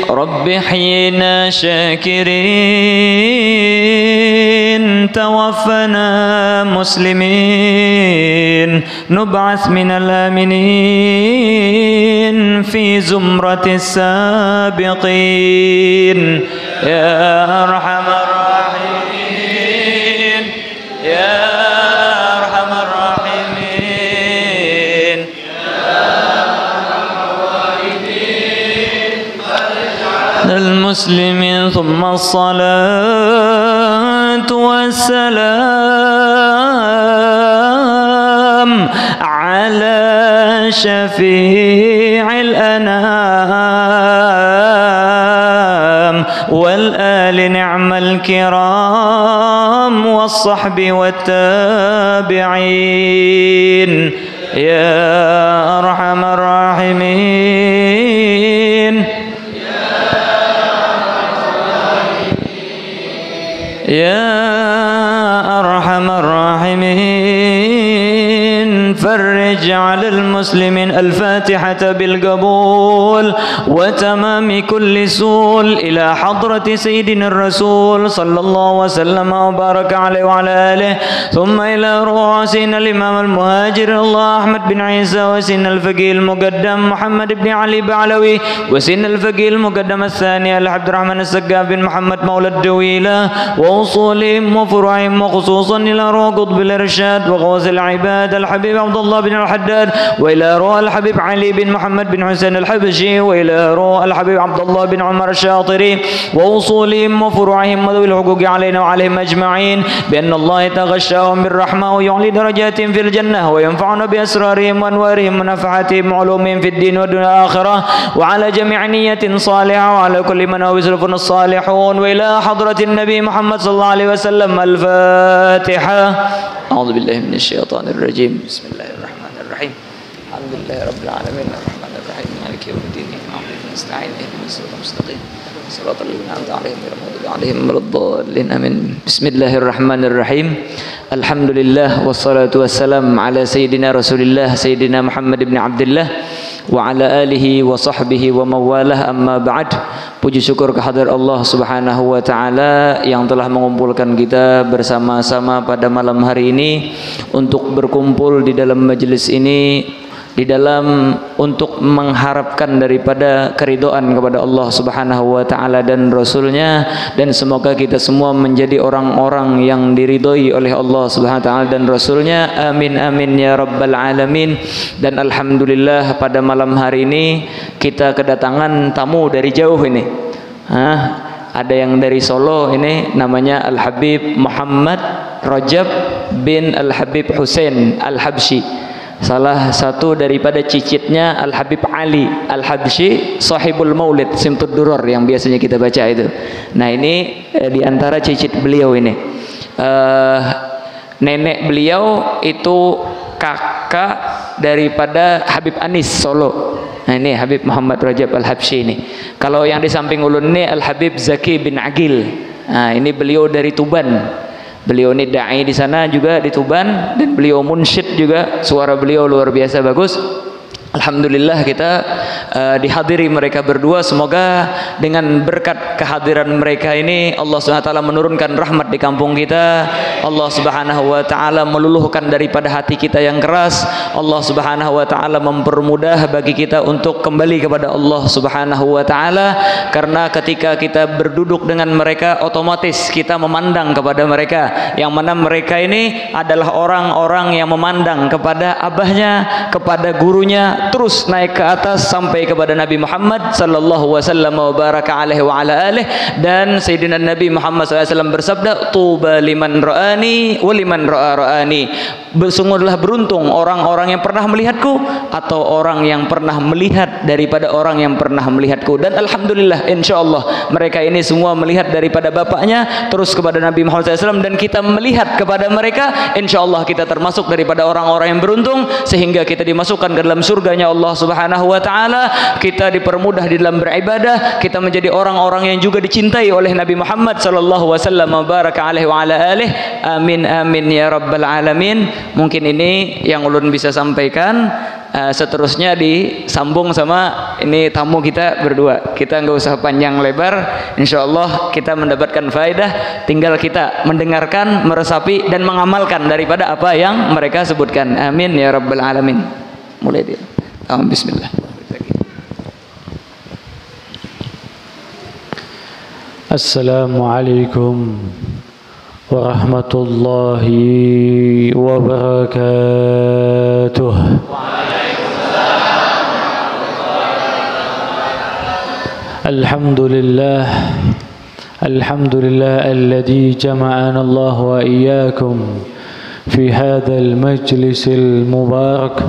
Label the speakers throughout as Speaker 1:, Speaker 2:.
Speaker 1: رب احينا شاكرين توفنا مسلمين نبعث من الآمنين في زمرة السابقين يا أرحم الراحمين يا أرحم الراحمين المسلمين ثم الصلاة والسلام على شفيع الأنام والآل نعم الكرام والصحب والتابعين يا أرحم الراحمين يا أرحم الراحمين فرج على المسلمين. الفاتحة بالقبول وتمام كل سول إلى حضرة سيدنا الرسول صلى الله وسلم وبارك عليه وعلى آله، ثم إلى روح سيدنا الإمام المهاجر الله أحمد بن عيسى وسيدنا الفقيه المقدم محمد بن علي بعلوي وسيدنا الفقيه المقدم الثاني عبد الرحمن السقاف بن محمد مولى الدويلة وأصولهم وفروعهم وخصوصا إلى روح قطب الإرشاد وغوث العباد الحبيب عبد الله بن الحداد، وإلى روح الحبيب علي بن محمد بن حسين الحبشي، وإلى روح الحبيب عبد الله بن عمر الشاطري وأصولهم وفروعهم وذوي الحقوق علينا وعليهم أجمعين، بأن الله يتغشاهم بالرحمة ويعلي درجاتهم في الجنة وينفعنا بأسرارهم وأنوارهم ونفحاتهم وعلومهم في الدين والدنيا والآخرة، وعلى جميع نية صالحة وعلى كل من هو يسلفنا الصالحون، وإلى حضرة النبي محمد صلى الله عليه وسلم. الفاتحة. أعوذ بالله من الشيطان الرجيم. بسم الله الرحمن الرحيم. الحمد لله رب العالمين الرحمن الرحيم مالك يوم الدين إياك نستعين اهدنا الصراط المستقيم صراط الذين أنعمت عليهم غير المغضوب عليهم ولا الضالين آمين. بسم الله الرحمن الرحيم. الحمد لله والصلاة والسلام على سيدنا رسول الله سيدنا محمد بن عبد الله wa ala alihi wa sahbihi wa mawalah, amma ba'd. Puji syukur kehadirat Allah Subhanahu wa taala yang telah mengumpulkan kita bersama-sama pada malam hari ini untuk berkumpul di dalam majelis ini di dalam untuk mengharapkan daripada keridhaan kepada Allah Subhanahu wa taala dan Rasulnya, dan semoga kita semua menjadi orang-orang yang diridhoi oleh Allah Subhanahu wa taala dan Rasulnya. Amin amin ya rabbal alamin. Dan alhamdulillah pada malam hari ini kita kedatangan tamu dari jauh ini. Ada yang dari Solo, ini namanya Al-Habib Muhammad Rajab bin Al-Habib Hussein Al-Habsyi, salah satu daripada cicitnya Al-Habib Ali Al-Habsyi sahibul maulid Simtud Duror yang biasanya kita baca itu. Nah ini diantara cicit beliau ini. Nenek beliau itu kakak daripada Habib Anis Solo. Nah ini Habib Muhammad Rajab Al-Habsyi ini. Kalau yang di samping ulun ini Al-Habib Zaki bin Agil. Nah ini beliau dari Tuban. Beliau ini da'i di sana juga di Tuban, dan beliau munsyid juga, suara beliau luar biasa bagus. Alhamdulillah kita dihadiri mereka berdua. Semoga dengan berkat kehadiran mereka ini Allah SWT menurunkan rahmat di kampung kita. Allah Subhanahu wa taala meluluhkan daripada hati kita yang keras. Allah Subhanahu wa taala mempermudah bagi kita untuk kembali kepada Allah Subhanahu wa taala, karena ketika kita berduduk dengan mereka otomatis kita memandang kepada mereka, yang mana mereka ini adalah orang-orang yang memandang kepada abahnya, kepada gurunya, terus naik ke atas sampai kepada Nabi Muhammad sallallahu wasallam wa baraka alaihi wa ala alihi. Dan Sayyidina Nabi Muhammad SAW bersabda, tuba liman ra'ani wa liman ra'ani. Bersungguhlah beruntung orang-orang yang pernah melihatku atau orang yang pernah melihat daripada orang yang pernah melihatku. Dan alhamdulillah insyaallah mereka ini semua melihat daripada bapaknya terus kepada Nabi Muhammad SAW, dan kita melihat kepada mereka. Insyaallah kita termasuk daripada orang-orang yang beruntung sehingga kita dimasukkan ke dalam surganya Allah Subhanahu wa taala. Kita dipermudah di dalam beribadah, kita menjadi orang-orang yang juga dicintai oleh Nabi Muhammad sallallahu wasallam wa baraka alaihi wa ala alihi. Amin amin ya rabbal alamin. Mungkin ini yang ulun bisa sampaikan. seterusnya disambung sama ini tamu kita berdua. Kita nggak usah panjang lebar, insya Allah kita mendapatkan faedah, tinggal kita mendengarkan, meresapi dan mengamalkan daripada apa yang mereka sebutkan. Amin ya rabbal alamin. Mulai dia. Bismillah.
Speaker 2: Assalamualaikum warahmatullahi wabarakatuh. Alhamdulillah, alhamdulillah alladhi jama'ana Allah wa iyyakum fi hadzal majlisil mubarak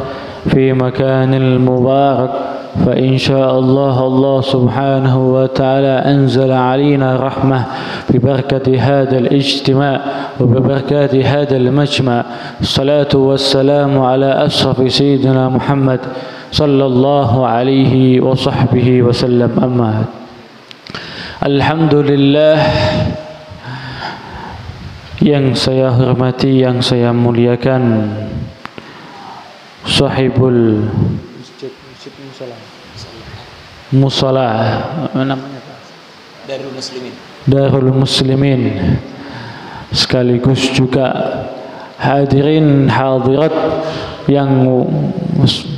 Speaker 2: fi makanil mubarak. فإن شاء الله الله سبحانه وتعالى أنزل علينا رحمة ببركة هذا الاجتماع وببركات هذا المجمع. الصلاة والسلام على أشرف سيدنا محمد صلى الله عليه وصحبه وسلم. أما الحمد لله, yang saya hormati, yang saya muliakan, sahibul Musala, namanya apa? Darul Muslimin, sekaligus juga hadirin hadirat yang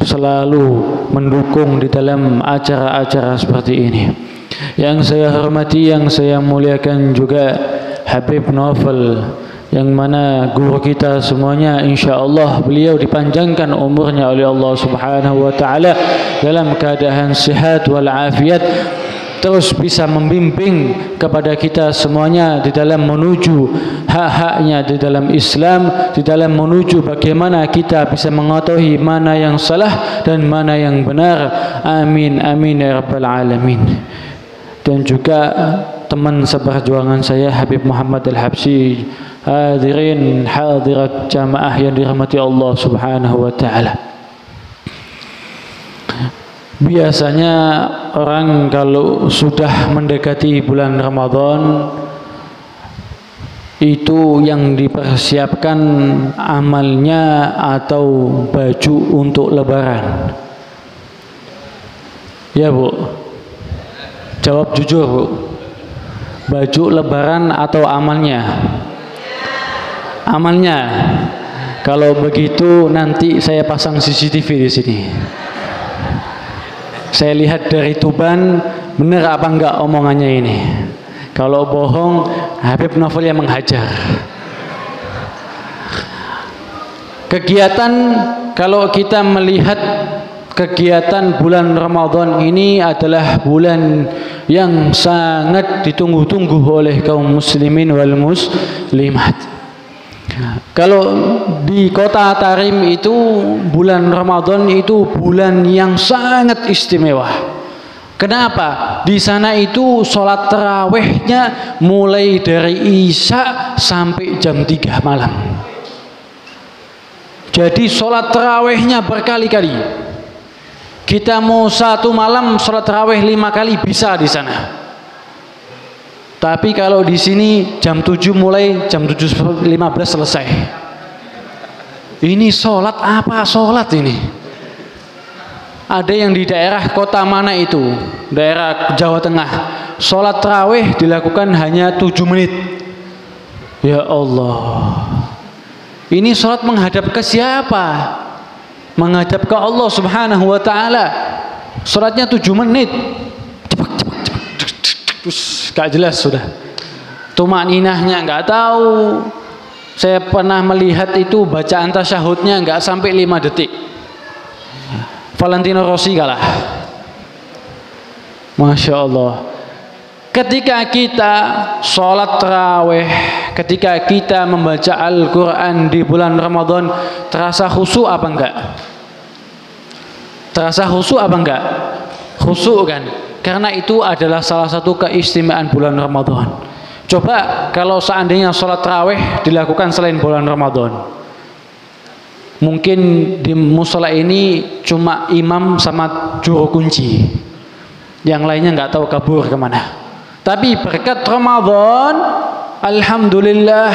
Speaker 2: selalu mendukung di dalam acara-acara seperti ini. Yang saya hormati, yang saya muliakan juga Habib Naufal, yang mana guru kita semuanya, insyaallah beliau dipanjangkan umurnya oleh Allah Subhanahu wa taala dalam keadaan sehat wal afiat, terus bisa membimbing kepada kita semuanya di dalam menuju hak-haknya di dalam Islam, di dalam menuju bagaimana kita bisa mengetahui mana yang salah dan mana yang benar. Amin amin ya rabbal alamin. Dan juga teman seperjuangan saya Habib Muhammad Al-Habsyi, hadirin hadirat jamaah yang dirahmati Allah Subhanahu wa taala. Biasanya orang kalau sudah mendekati bulan Ramadan itu yang dipersiapkan amalnya atau baju untuk lebaran. Ya Bu, jawab jujur Bu, baju lebaran atau amalnya? Amalnya. Kalau begitu nanti saya pasang CCTV di sini. Saya lihat dari Tuban, benar apa enggak omongannya ini. Kalau bohong, Habib Naufal yang menghajar. Kegiatan, kalau kita melihat kegiatan bulan Ramadan ini adalah bulan yang sangat ditunggu-tunggu oleh kaum muslimin wal muslimat. Kalau di kota Tarim itu bulan Ramadan itu bulan yang sangat istimewa. Kenapa? Di sana itu sholat tarawihnya mulai dari Isya sampai jam 3 malam. Jadi sholat tarawihnya berkali-kali. Kita mau satu malam sholat tarawih 5 kali bisa di sana. Tapi kalau di sini jam 7 mulai, jam 7.15 selesai. Ini sholat apa sholat ini? Ada yang di daerah kota mana itu? Daerah Jawa Tengah. Sholat tarawih dilakukan hanya 7 menit. Ya Allah. Ini sholat menghadap ke siapa? Menghadap ke Allah Subhanahu wa ta'ala. Sholatnya 7 menit. Terus gak jelas sudah. Tumaninahnya gak tahu. Saya pernah melihat itu bacaan tasyahudnya gak sampai 5 detik. Valentino Rossi kalah. Masya Allah. Ketika kita sholat tarawih, ketika kita membaca Al-Quran di bulan Ramadan, terasa khusyuk apa enggak? Terasa khusyuk apa enggak? Khusyuk kan? Karena itu adalah salah satu keistimewaan bulan Ramadan. Coba kalau seandainya sholat tarawih dilakukan selain bulan Ramadan, mungkin di musola ini cuma imam sama juru kunci, yang lainnya nggak tahu kabur kemana. Tapi berkat Ramadan, alhamdulillah,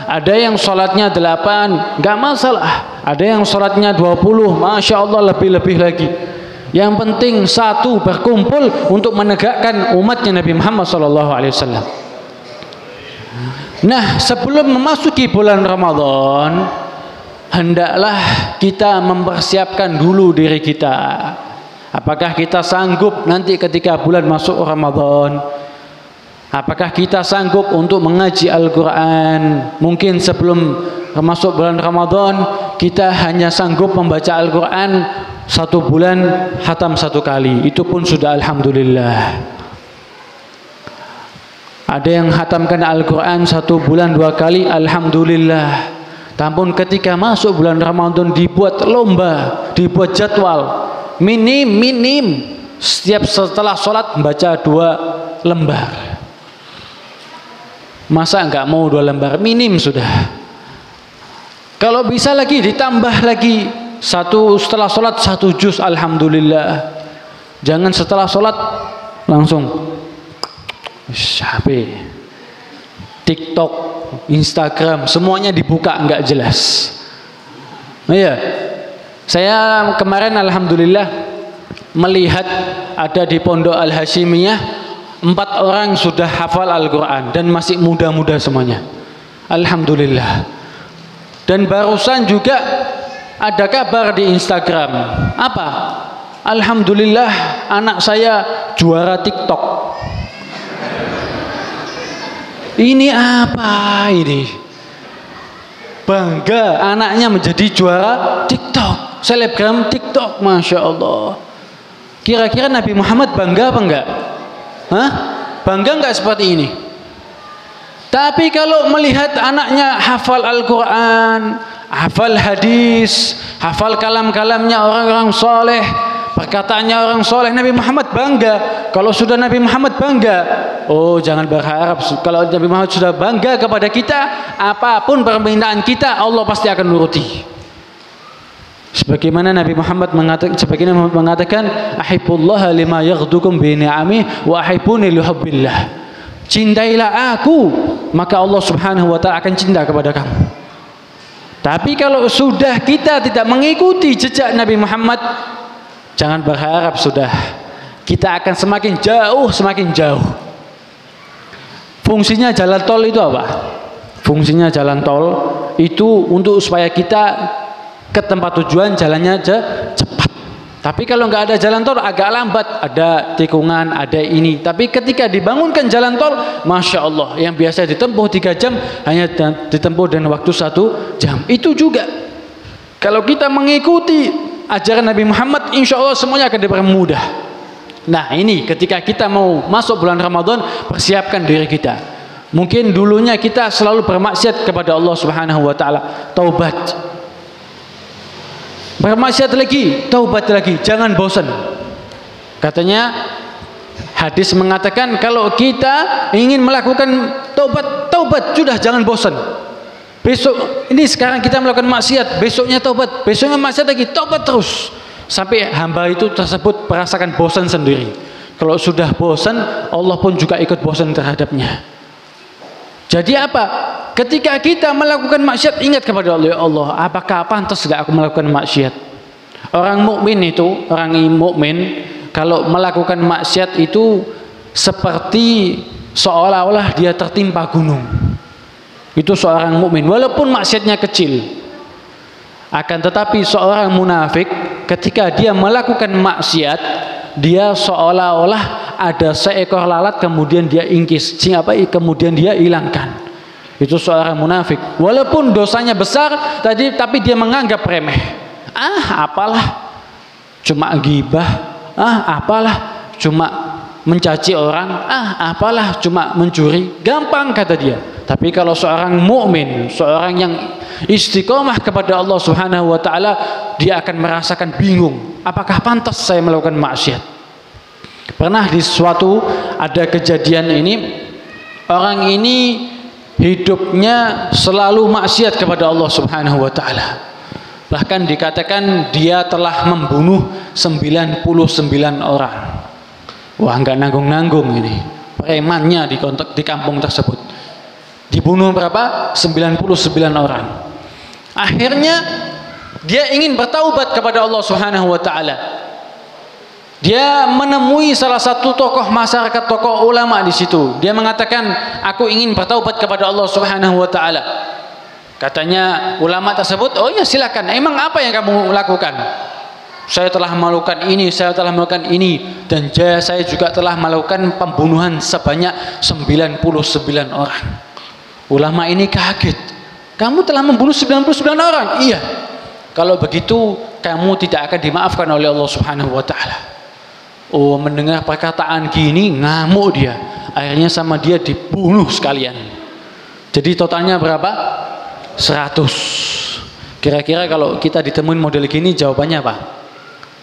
Speaker 2: Ada yang sholatnya 8, nggak masalah. Ada yang sholatnya 20, Masya Allah lebih-lebih lagi. Yang penting satu, berkumpul untuk menegakkan umatnya Nabi Muhammad SAW. Nah, sebelum memasuki bulan Ramadan, hendaklah kita mempersiapkan dulu diri kita. Apakah kita sanggup nanti ketika bulan masuk Ramadan? Apakah kita sanggup untuk mengaji Al-Quran? Mungkin sebelum masuk bulan Ramadan kita hanya sanggup membaca Al-Quran 1 bulan khatam 1 kali. Itu pun sudah Alhamdulillah. Ada yang khatamkan Al-Quran 1 bulan 2 kali, Alhamdulillah. Namun ketika masuk bulan Ramadan dibuat lomba, dibuat jadwal minim setiap setelah sholat membaca 2 lembar. Masa enggak mau 2 lembar? Minim sudah. Kalau bisa lagi ditambah lagi, setelah sholat 1 juz, Alhamdulillah. Jangan setelah sholat langsung HP, TikTok, Instagram, semuanya dibuka nggak jelas. Iya, saya kemarin Alhamdulillah melihat ada di Pondok Al-Hashimiyah 4 orang sudah hafal Al-Quran dan masih muda-muda semuanya. Alhamdulillah. Dan barusan juga ada kabar di Instagram. Apa? Alhamdulillah anak saya juara TikTok. Ini apa ini? Bangga anaknya menjadi juara TikTok, selebgram TikTok, Masya Allah. Kira-kira Nabi Muhammad bangga apa enggak? Hah? Bangga enggak seperti ini? Tapi kalau melihat anaknya hafal Al-Quran, hafal hadis, hafal kalam-kalamnya orang-orang soleh, perkataannya orang soleh, Nabi Muhammad bangga. Kalau sudah Nabi Muhammad bangga, oh jangan berharap. Kalau Nabi Muhammad sudah bangga kepada kita, apapun permintaan kita Allah pasti akan nuruti. Sebagaimana Nabi Muhammad mengatakan, ahibbullah lima yaghdukum bi ni'amih wa ahibbuni li hubbillah. Cintailah aku, maka Allah Subhanahu wa taala akan cinta kepada kamu. Tapi kalau sudah kita tidak mengikuti jejak Nabi Muhammad, jangan berharap sudah. Kita akan semakin jauh. Fungsinya jalan tol itu apa? Fungsinya jalan tol itu untuk supaya kita ke tempat tujuan jalannya cepat. Tapi kalau nggak ada jalan tol agak lambat, ada tikungan, ada ini. Tapi ketika dibangunkan jalan tol, Masya Allah, yang biasa ditempuh 3 jam hanya ditempuh dengan waktu 1 jam. Itu juga kalau kita mengikuti ajaran Nabi Muhammad, insya Allah semuanya akan dipermudah. Nah ini ketika kita mau masuk bulan Ramadan, persiapkan diri kita. Mungkin dulunya kita selalu bermaksiat kepada Allah Subhanahu wa taala, taubat. Bermaksiat lagi, taubat lagi, jangan bosan. Katanya hadis mengatakan kalau kita ingin melakukan taubat sudah jangan bosan. Besok ini sekarang kita melakukan maksiat, besoknya taubat, besoknya maksiat lagi, taubat terus. Sampai hamba itu tersebut merasakan bosan sendiri. Kalau sudah bosan, Allah pun juga ikut bosan terhadapnya. Jadi apa? Ketika kita melakukan maksiat, ingat kepada Allah, ya Allah, apakah pantas tidak aku melakukan maksiat? Orang mukmin itu, orang mukmin kalau melakukan maksiat itu seperti seolah-olah dia tertimpa gunung. Itu seorang mukmin, walaupun maksiatnya kecil. Akan tetapi seorang munafik ketika dia melakukan maksiat, dia seolah-olah ada seekor lalat kemudian dia ingkis, kemudian dia hilangkan. Itu seorang munafik. Walaupun dosanya besar tapi dia menganggap remeh. Apalah, cuma gibah. Apalah, cuma mencaci orang. Apalah, cuma mencuri. Gampang kata dia. Tapi kalau seorang mukmin, seorang yang istiqomah kepada Allah Subhanahu wa taala, dia akan merasakan bingung, apakah pantas saya melakukan maksiat? Pernah di suatu ada kejadian ini, orang ini hidupnya selalu maksiat kepada Allah Subhanahu wa taala. Bahkan dikatakan dia telah membunuh 99 orang. Wah, enggak nanggung-nanggung ini. Premannya di kampung tersebut. membunuh berapa? 99 orang. Akhirnya dia ingin bertaubat kepada Allah Subhanahu wa taala. Dia menemui salah satu tokoh masyarakat, tokoh ulama di situ. Dia mengatakan, "Aku ingin bertaubat kepada Allah Subhanahu wa taala." Katanya ulama tersebut, "Oh ya, silakan. Emang apa yang kamu lakukan?" "Saya telah melakukan ini, saya telah melakukan ini, dan saya juga telah melakukan pembunuhan sebanyak 99 orang." Ulama ini kaget. "Kamu telah membunuh 99 orang?" "Iya." "Kalau begitu kamu tidak akan dimaafkan oleh Allah Subhanahu wa taala." Oh, mendengar perkataan gini ngamuk dia. Akhirnya sama dia dibunuh sekalian. Jadi totalnya berapa? 100. Kira-kira kalau kita ditemuin model gini jawabannya apa?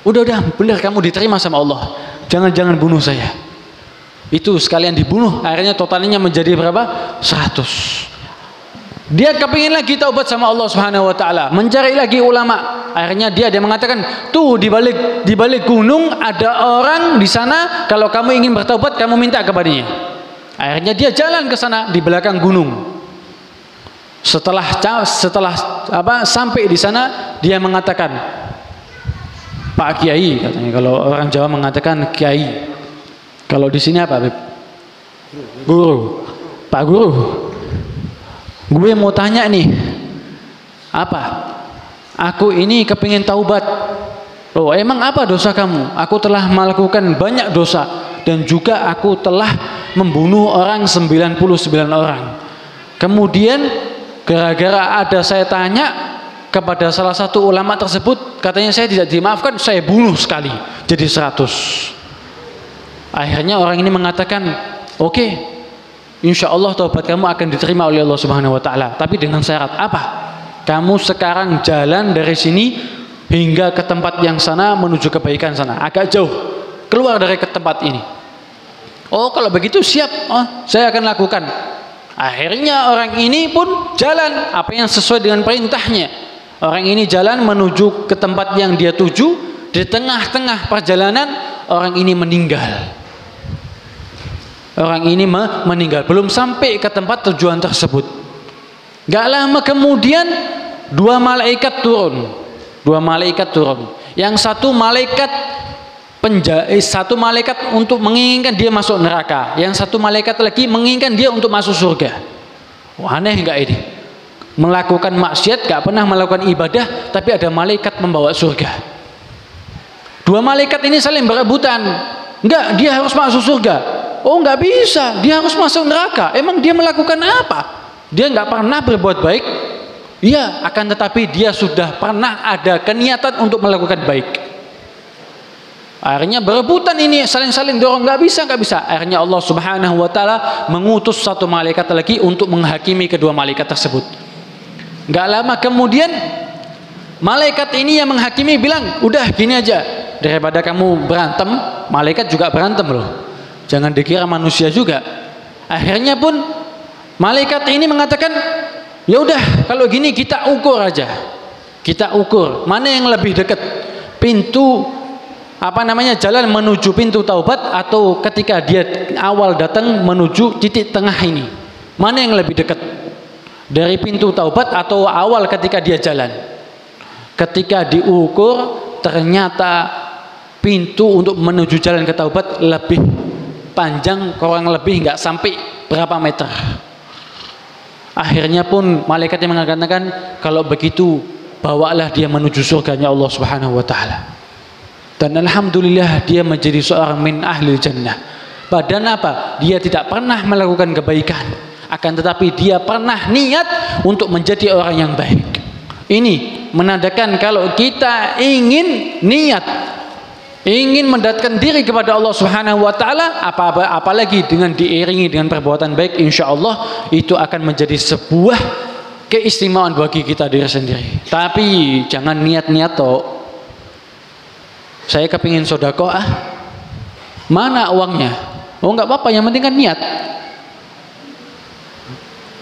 Speaker 2: Udah benar, kamu diterima sama Allah. Jangan bunuh saya. Itu sekalian dibunuh. Akhirnya totalnya menjadi berapa? 100. Dia kepingin lagi taubat sama Allah Subhanahu wa taala, mencari lagi ulama. Akhirnya dia mengatakan, "Tuh di balik gunung ada orang di sana, kalau kamu ingin bertaubat kamu minta kepadanya." Akhirnya dia jalan ke sana di belakang gunung. Setelah sampai di sana, dia mengatakan, "Pak Kiai," katanya, kalau orang Jawa mengatakan Kiai. Kalau di sini apa, Beb? Guru. "Pak Guru, gue mau tanya nih." "Apa?" "Aku ini kepingin taubat." "Oh, emang apa dosa kamu?" "Aku telah melakukan banyak dosa, dan juga aku telah membunuh orang 99 orang. Kemudian gara-gara ada saya tanya kepada salah satu ulama tersebut, katanya saya tidak dimaafkan, saya bunuh sekali jadi 100. Akhirnya orang ini mengatakan, "Oke, insya Allah taubat kamu akan diterima oleh Allah Subhanahu wa taala, tapi dengan syarat." "Apa?" "Kamu sekarang jalan dari sini hingga ke tempat yang sana, menuju kebaikan sana, agak jauh, keluar dari ke tempat ini." "Oh, kalau begitu siap, saya akan lakukan." Akhirnya orang ini pun jalan apa yang sesuai dengan perintahnya. Orang ini jalan menuju ke tempat yang dia tuju. Di tengah-tengah perjalanan orang ini meninggal. Orang ini meninggal, belum sampai ke tempat tujuan tersebut. Gak lama kemudian dua malaikat turun. Yang satu malaikat satu malaikat untuk menginginkan dia masuk neraka, yang satu malaikat lagi menginginkan dia untuk masuk surga. Wah, aneh enggak ini? Melakukan maksiat, gak pernah melakukan ibadah, tapi ada malaikat membawa surga. Dua malaikat ini saling berebutan. Enggak, dia harus masuk surga. Oh, enggak bisa, dia harus masuk neraka. Emang dia melakukan apa? Dia enggak pernah berbuat baik. Iya, akan tetapi dia sudah pernah ada keniatan untuk melakukan baik. Akhirnya berebutan ini, saling-saling dorong, enggak bisa. Akhirnya Allah Subhanahu wa taala mengutus satu malaikat lagi untuk menghakimi kedua malaikat tersebut. Enggak lama kemudian malaikat ini yang menghakimi bilang, "Udah gini aja, daripada kamu berantem," malaikat juga berantem loh. Jangan dikira manusia juga. Akhirnya pun malaikat ini mengatakan, "Ya udah, kalau gini kita ukur aja. Kita ukur mana yang lebih dekat. Pintu jalan menuju pintu taubat, atau ketika dia awal datang menuju titik tengah ini. Mana yang lebih dekat? Dari pintu taubat atau awal ketika dia jalan?" Ketika diukur, ternyata pintu untuk menuju jalan ke taubat lebih panjang, kurang lebih nggak sampai berapa meter. Akhirnya pun malaikat yang mengatakan, "Kalau begitu bawalah dia menuju surganya Allah Subhanahu wa taala." Dan alhamdulillah dia menjadi seorang min ahli jannah. Padahal apa? Dia tidak pernah melakukan kebaikan, akan tetapi dia pernah niat untuk menjadi orang yang baik. Ini menandakan kalau kita ingin niat, ingin mendekatkan diri kepada Allah Subhanahu wa taala, apalagi dengan diiringi dengan perbuatan baik, insya Allah itu akan menjadi sebuah keistimewaan bagi kita diri sendiri. Tapi jangan niat-niat toh, saya kepingin sedekah, mana uangnya? Oh, enggak apa-apa, yang penting kan niat.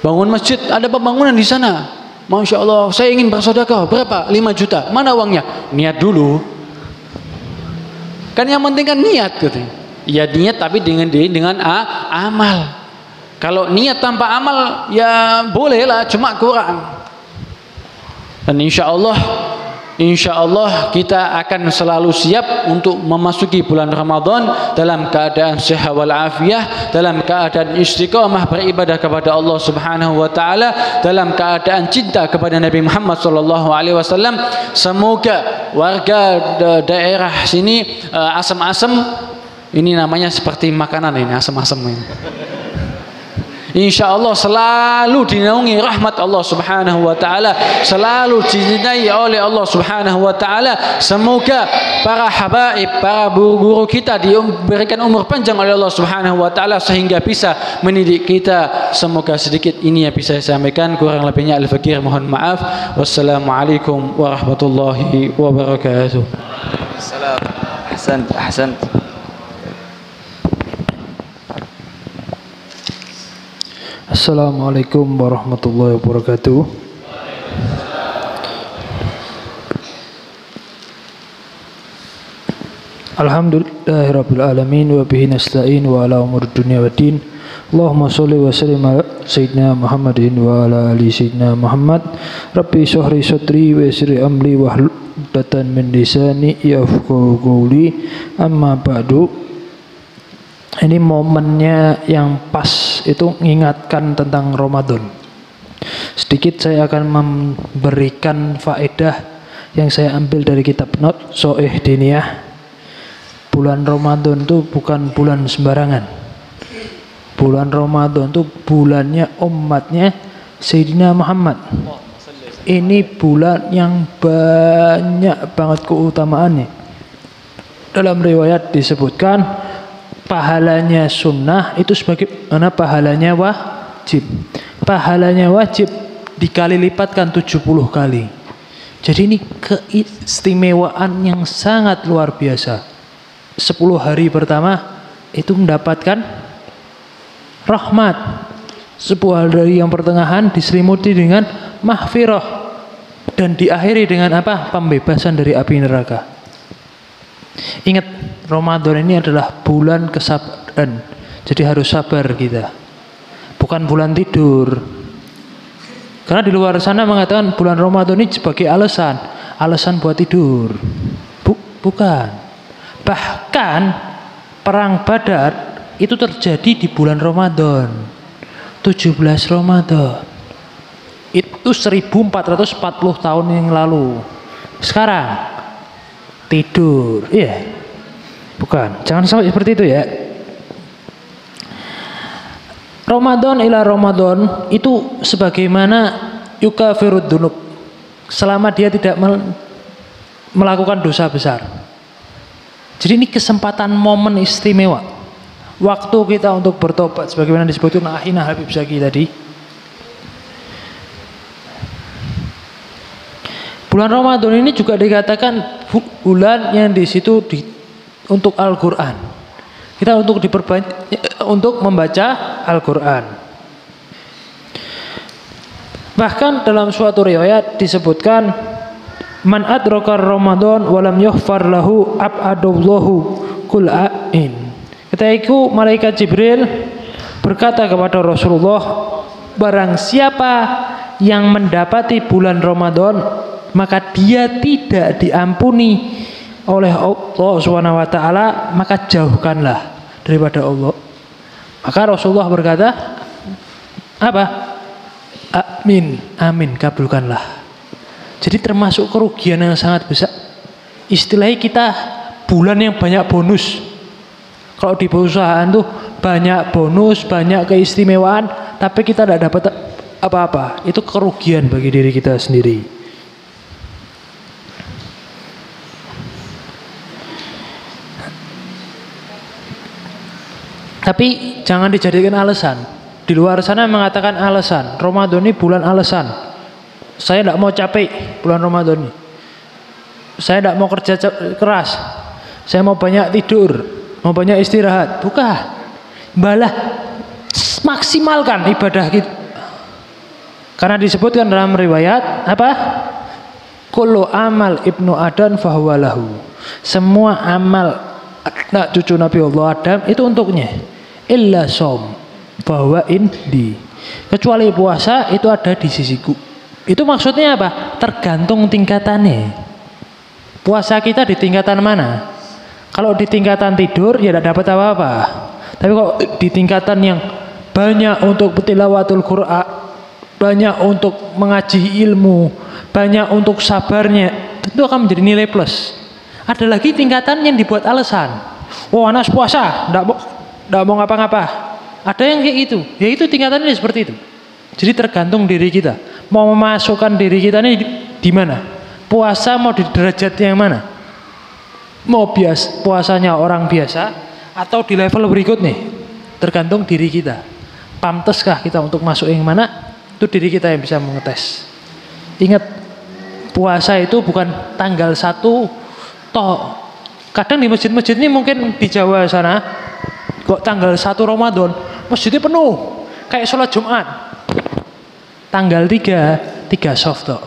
Speaker 2: Bangun masjid, ada pembangunan di sana, Masya Allah, saya ingin bersedekah, berapa? 5 juta, mana uangnya? Niat dulu. Kan yang penting kan niat gitu. Ya niat, tapi dengan amal. Kalau niat tanpa amal ya bolehlah, cuma kurang. Dan insya Allah kita akan selalu siap untuk memasuki bulan Ramadan dalam keadaan sehat wal afiah, dalam keadaan istiqamah beribadah kepada Allah Subhanahu wa taala, dalam keadaan cinta kepada Nabi Muhammad sallallahu alaihi wasallam. Semoga warga daerah sini asam-asam, ini namanya seperti makanan ini, asam-asam ini. Insya Allah selalu dinaungi rahmat Allah Subhanahu wa taala, selalu dicintai oleh Allah Subhanahu wa taala. Semoga para habaib, para guru-guru kita diberikan umur panjang oleh Allah Subhanahu wa taala sehingga bisa mendidik kita. Semoga sedikit ini yang bisa saya sampaikan, kurang lebihnya al-fakir mohon maaf. Wassalamualaikum warahmatullahi wabarakatuh.
Speaker 1: Ahsan.
Speaker 3: Assalamualaikum warahmatullahi wabarakatuh. Alhamdulillahirabbil alamin wa bihi nasta'in wa ala umuri dunya waddin. Allahumma shalli wa sallim ala sayyidina Muhammadin wa ala ali sayyidina Muhammad. Rabbi shrah sadri wa yassir amri wahlul 'uqdatam min lisani yafqahu qawli. Amma ba'du. Ini momennya yang pas, itu mengingatkan tentang Ramadan. Sedikit saya akan memberikan faedah yang saya ambil dari kitab Not Soeh Diniyah. Bulan Ramadan itu bukan bulan sembarangan. Bulan Ramadan itu bulannya umatnya Sayyidina Muhammad. Ini bulan yang banyak banget keutamaannya. Dalam riwayat disebutkan pahalanya sunnah itu sebagaimana pahalanya wajib. Pahalanya wajib dikali lipatkan 70 kali. Jadi ini keistimewaan yang sangat luar biasa. 10 hari pertama itu mendapatkan rahmat. 10 hari yang pertengahan diselimuti dengan mahfirah dan diakhiri dengan apa? Pembebasan dari api neraka. Ingat, Ramadan ini adalah bulan kesabaran. Jadi harus sabar kita. Bukan bulan tidur. Karena di luar sana mengatakan bulan Ramadan ini sebagai alasan buat tidur. Bukan. Bahkan perang Badar itu terjadi di bulan Ramadan. 17 Ramadan. Itu 1440 tahun yang lalu. Sekarang tidur, iya, bukan. Jangan sampai seperti itu ya. Ramadan ila Ramadan itu sebagaimana yukafirud dunub, selama dia tidak melakukan dosa besar. Jadi ini kesempatan momen istimewa, waktu kita untuk bertobat, sebagaimana disebutkan Ahina Habib Zaki tadi. Bulan Ramadan ini juga dikatakan bulan yang di situ untuk Al-Qur'an. Kita untuk membaca Al-Qur'an. Bahkan dalam suatu riwayat disebutkan man adraka Ramadan wa lam yughfar lahu abadallahu kul'ain. Ketika itu malaikat Jibril berkata kepada Rasulullah, barang siapa yang mendapati bulan Ramadan maka dia tidak diampuni oleh Allah Subhanahu wa taala, maka jauhkanlah daripada Allah. Maka Rasulullah berkata apa? Amin, amin, kabulkanlah. Jadi termasuk kerugian yang sangat besar. Istilahnya kita bulan yang banyak bonus. Kalau di perusahaan tuh banyak bonus, banyak keistimewaan, tapi kita tidak dapat apa-apa. Itu kerugian bagi diri kita sendiri. Tapi jangan dijadikan alasan. Di luar sana mengatakan alasan. Ramadan ini bulan alasan. Saya tidak mau capek bulan Ramadan ini. Saya tidak mau kerja keras. Saya mau banyak tidur, mau banyak istirahat. Bukan. Balah maksimalkan ibadah kita. Karena disebutkan dalam riwayat apa? Kullu amal ibnu Adam fahuwa lahu. Semua amal anak cucu Nabi Allah Adam itu untuknya. Illa som, Bahwa indi. Kecuali puasa itu ada di sisiku. Itu maksudnya apa? Tergantung tingkatannya. Puasa kita di tingkatan mana? Kalau di tingkatan tidur ya tidak dapat apa-apa. Tapi kalau di tingkatan yang banyak untuk tilawatul Qur'an, banyak untuk mengaji ilmu, banyak untuk sabarnya, tentu akan menjadi nilai plus. Ada lagi tingkatan yang dibuat alasan. Oh, anak puasa, tidak mau ngapa-ngapa. Ada yang kayak gitu. Ya itu tingkatannya seperti itu. Jadi tergantung diri kita. Mau memasukkan diri kita ini di mana? Puasa mau di derajat yang mana? Mau puasanya orang biasa atau di level berikutnya? Tergantung diri kita. Pantaskah kita untuk masuk yang mana? Itu diri kita yang bisa mengetes. Ingat, puasa itu bukan tanggal 1 toh. Kadang di masjid-masjid ini mungkin di Jawa sana kok tanggal 1 Ramadan masjidnya penuh kayak sholat Jumat. Tanggal 3 soft toh.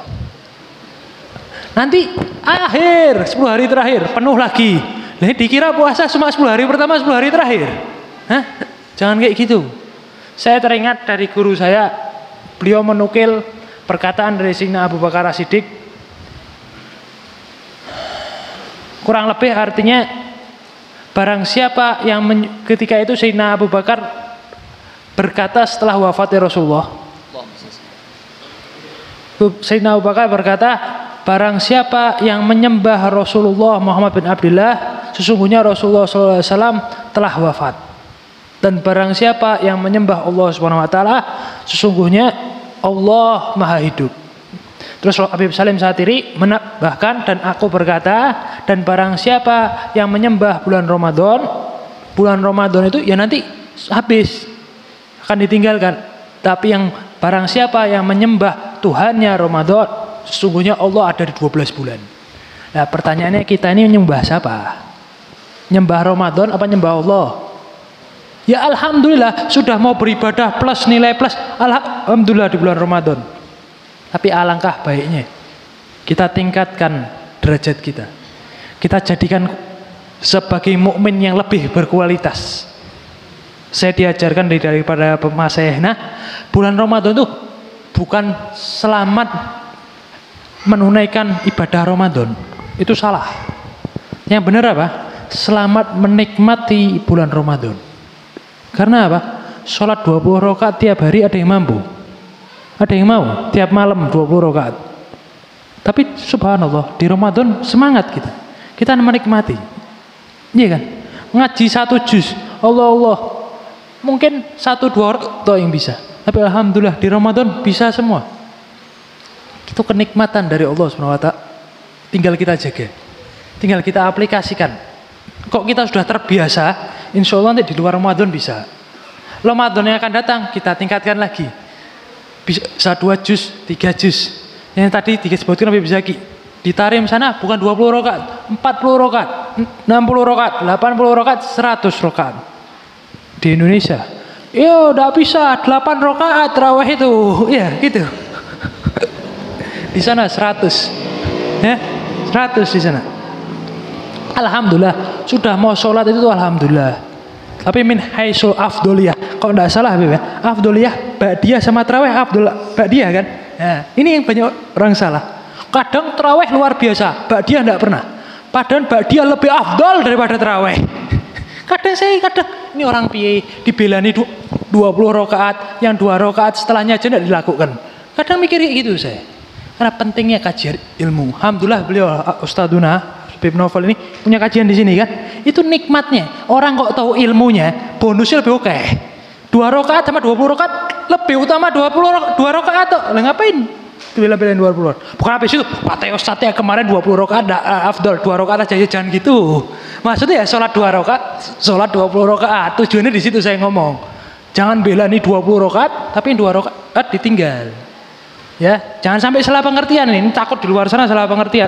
Speaker 3: Nanti akhir 10 hari terakhir penuh lagi. Nah, dikira puasa cuma 10 hari pertama, 10 hari terakhir. Hah? Jangan kayak gitu. Saya teringat dari guru saya, beliau menukil perkataan dari Sayyidina Abu Bakar As-Siddiq. Kurang lebih artinya, barang siapa yang ketika itu Sayyidina Abu Bakar berkata setelah wafatnya Rasulullah. Sayyidina Abu Bakar berkata, barang siapa yang menyembah Rasulullah Muhammad bin Abdullah, sesungguhnya Rasulullah SAW telah wafat. Dan barang siapa yang menyembah Allah Subhanahu Wa Taala, sesungguhnya Allah Maha Hidup. Terus Habib Salim Satiri menambahkan, dan aku berkata, dan barang siapa yang menyembah bulan Ramadan itu ya nanti habis, akan ditinggalkan. Tapi yang barang siapa yang menyembah Tuhannya Ramadan, sesungguhnya Allah ada di 12 bulan. Nah, pertanyaannya, kita ini menyembah siapa? Nyembah Ramadan apa nyembah Allah? Ya alhamdulillah sudah mau beribadah plus nilai plus, alhamdulillah di bulan Ramadan. Tapi alangkah baiknya kita tingkatkan derajat kita. Kita jadikan sebagai mukmin yang lebih berkualitas. Saya diajarkan daripada Mas Syekhna, bulan Ramadan itu bukan selamat menunaikan ibadah Ramadan. Itu salah. Yang benar apa? Selamat menikmati bulan Ramadan. Karena apa? Sholat 20 rakaat tiap hari ada yang mampu. Ada yang mau tiap malam 20 rakaat. Tapi subhanallah, di Ramadan semangat kita. Kita menikmati. Iya kan? Ngaji 1 juz. Allah. Mungkin 1-2 orang yang bisa. Tapi alhamdulillah di Ramadan bisa semua. Itu kenikmatan dari Allah SWT. Tinggal kita jaga. Tinggal kita aplikasikan. Kok kita sudah terbiasa, insya Allah nanti di luar Ramadan bisa. Ramadan yang akan datang kita tingkatkan lagi. Bisa 2 juz, 3 juz. Yang tadi disebutkan Habib Zaki. Di Tarim sana bukan 20 rakaat, 40 rakaat, 60 rakaat, 80 rakaat, 100 rakaat. Di Indonesia, udah bisa 8 rakaat tarawih itu. Ya, gitu. Di sana 100. Ya, 100 di sana. Alhamdulillah, sudah mau sholat itu alhamdulillah. Tapi min haisul afdoliyah, kalau tidak salah Habib ya, afdoliyah ba'diyah sama tarawih ba'diyah kan. Nah, ini yang banyak orang salah. Kadang tarawih luar biasa, ba'diyah tidak pernah. Padahal ba'diyah lebih afdol daripada tarawih. Kadang ini orang piye dibelani 20 rakaat, yang 2 rakaat setelahnya aja tidak dilakukan. Kadang mikir gitu saya. Karena pentingnya kajian ilmu. Alhamdulillah beliau Ustadzuna Habib Novel ini punya kajian di sini kan. Itu nikmatnya. Orang kok tahu ilmunya, bonusnya lebih oke. 2 rakaat sama 20 rakaat lebih utama 2 rakaat tuh. Lah ngapain? Bela-belain 20. Bukan habis itu, Pak Ustadznya kemarin 20 rakaat afdol, 2 rakaat aja, jangan gitu. Maksudnya ya sholat 2 rakaat, sholat 20 rakaat. Tujuannya di situ saya ngomong. Jangan bela nih 20 rakaat tapi 2 rakaat ditinggal. Ya, jangan sampai salah pengertian ini takut di luar sana salah pengertian.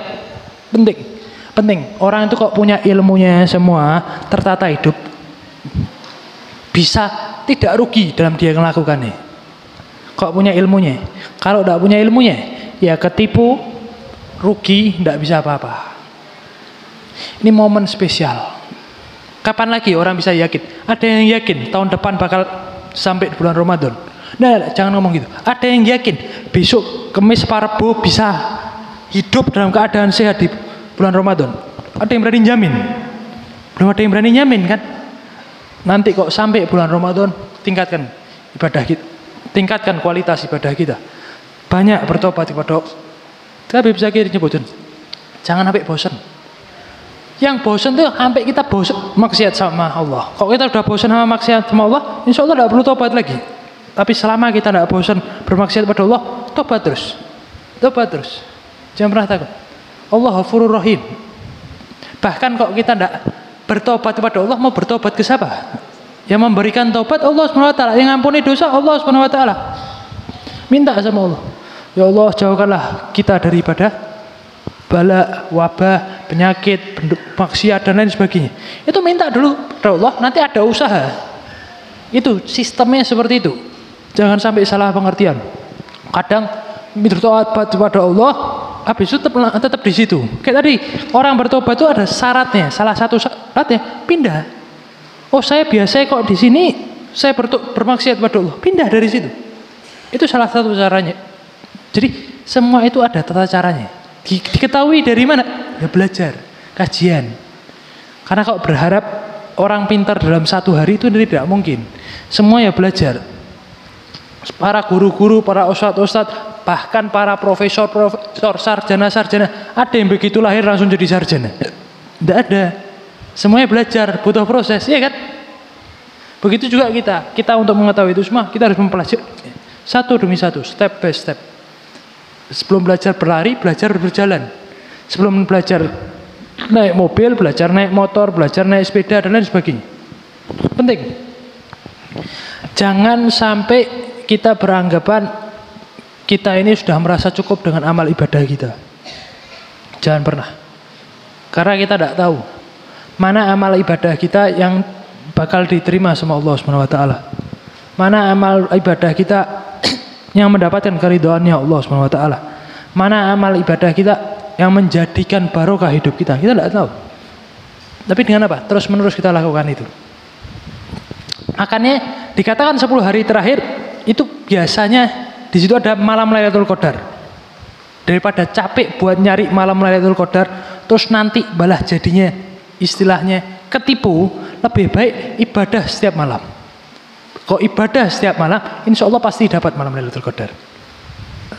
Speaker 3: Penting. Orang itu kok punya ilmunya semua, tertata hidup, bisa tidak rugi dalam dia melakukannya. Kok punya ilmunya. Kalau tidak punya ilmunya, ya ketipu, rugi, tidak bisa apa-apa. Ini momen spesial. Kapan lagi orang bisa yakin? Ada yang yakin tahun depan bakal sampai bulan Ramadan. Nah, jangan ngomong gitu. Ada yang yakin besok Kamis Parebo bisa hidup dalam keadaan sehat di bulan Ramadan. Ada yang berani jamin? Belum ada yang berani jamin kan? Nanti kok sampai bulan Ramadan, tingkatkan ibadah kita, tingkatkan kualitas ibadah kita. Banyak bertobat kepada Allah. Tapi bisa kita nyebutin, jangan sampai bosan. Yang bosan tuh sampai kita bosan maksiat sama Allah. Kalau kita udah bosan sama maksiat sama Allah, insya Allah tidak perlu tobat lagi. Tapi selama kita tidak bosan bermaksiat pada Allah, tobat terus. Tobat terus. Jangan pernah takut. Allah Ghafurur Rahim. Bahkan kalau kita tidak bertobat kepada Allah, mau bertobat ke siapa? Yang memberikan tobat Allah SWT, yang ngampuni dosa Allah SWT. Minta sama Allah, ya Allah jauhkanlah kita daripada bala, wabah, penyakit, maksiat dan lain sebagainya. Itu minta dulu pada Allah, nanti ada usaha. Itu sistemnya seperti itu. Jangan sampai salah pengertian. Kadang bertobat kepada Allah, habis itu tetap di situ. Kayak tadi orang bertobat itu ada syaratnya. Salah satu syaratnya pindah. Oh saya biasa kok di sini saya bermaksiat pada Allah. Pindah dari situ. Itu salah satu caranya. Jadi semua itu ada tata caranya. Diketahui dari mana? Ya belajar, kajian. Karena kalau berharap orang pintar dalam satu hari itu tidak mungkin. Semua ya belajar. Para guru-guru, para ustadz-ustadz, bahkan para profesor, sarjana, ada yang begitu lahir langsung jadi sarjana. Tidak ada. Semuanya belajar, butuh proses, ya kan? Begitu juga kita untuk mengetahui itu semua, kita harus mempelajari satu demi satu, step by step. Sebelum belajar berlari, belajar berjalan. Sebelum belajar naik mobil, belajar naik motor, belajar naik sepeda dan lain sebagainya. Penting. Jangan sampai kita beranggapan kita ini sudah merasa cukup dengan amal ibadah kita. Jangan pernah. Karena kita tidak tahu mana amal ibadah kita yang bakal diterima sama Allah Subhanahu wa taala. Mana amal ibadah kita yang mendapatkan keridhaannya Allah Subhanahu wa taala. Mana amal ibadah kita yang menjadikan barokah hidup kita. Kita tidak tahu. Tapi dengan apa? Terus-menerus kita lakukan itu. Makanya dikatakan 10 hari terakhir itu biasanya di situ ada malam Lailatul Qadar. Daripada capek buat nyari malam Lailatul Qadar, terus nanti balah jadinya istilahnya ketipu, lebih baik ibadah setiap malam. Kok ibadah setiap malam, insya Allah pasti dapat malam Lailatul Qadar.